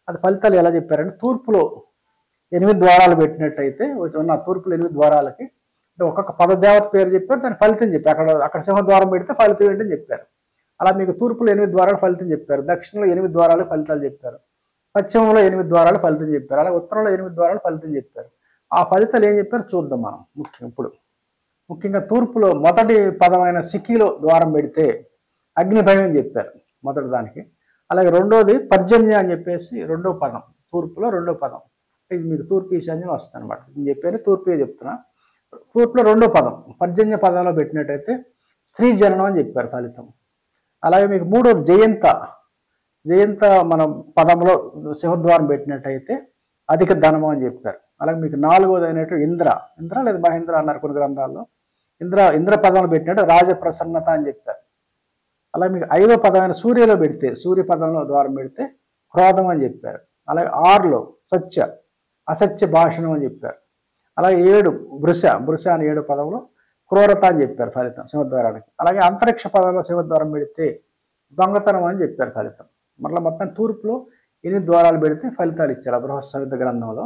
అది ఫలితాలు ఎలా చెప్పారంటే తూర్పులో 8 ద్వారాలు పెట్టినట్టయితే ఉన్న తూర్పులో 8 ద్వారాలకి అంటే ఒక్కొక్క పదదేవత పేరు చెప్పారు, దాని ఫలితం చెప్పారు. అక్కడ అక్కడ సింహద్వారం పెడితే ఫలితం ఏంటని చెప్పారు. అలా మీకు తూర్పులో 8 ద్వారాలు ఫలితం చెప్పారు, దక్షిణంలో 8 ద్వారాలు ఫలితాలు చెప్పారు, పశ్చిమంలో 8 ద్వారాలు ఫలితం చెప్పారు, అలాగే ఉత్తరంలో 8 ద్వారాలు ఫలితం చెప్పారు. ఆ ఫలితాలు ఏం చెప్పారు చూద్దాం మనం. ముఖ్యంగా తూర్పులో మొదటి పదమైన సిక్కిలో ద్వారం పెడితే అగ్ని భయం చెప్పారు మొదటి దానికి. అలాగే రెండోది పర్జన్య అని చెప్పేసి రెండో పదం, తూర్పులో రెండో పదం. ఇది మీకు తూర్పు ఈశాన్యం వస్తుంది అనమాట. నేను చెప్పాను తూర్పే చెప్తున్నా. తూర్పులో రెండో పదం పర్జన్య పదంలో పెట్టినట్టయితే స్త్రీ జననం అని చెప్పారు ఫలితం. అలాగే మీకు మూడోది జయంత మనం పదంలో సింహద్వారం పెట్టినట్టయితే అధిక ధనము అని చెప్పారు. అలాగే మీకు నాలుగోది అయినట్టు ఇంద్ర లేదా మహేంద్ర అన్నారు కొన్ని గ్రంథాల్లో. ఇంద్ర పదంలో పెట్టినట్టు రాజప్రసన్నత అని చెప్పారు. అలాగే మీకు ఐదో పదమైన సూర్యలో పెడితే సూర్య పదంలో ద్వారం పెడితే క్రోధం అని చెప్పారు. అలాగే 6లో అసత్య భాషణం అని చెప్పారు. అలాగే 7 వృష అని 7 పదంలో క్రూరత అని చెప్పారు ఫలితం సింహద్వారానికి. అలాగే అంతరిక్ష పదంలో సింహద్వారం పెడితే దొంగతనం అని చెప్పారు ఫలితం. మరలా మొత్తం తూర్పులో 8 ద్వారాలు పెడితే ఫలితాలు ఇచ్చారు బృహత్సంహిత గ్రంథంలో.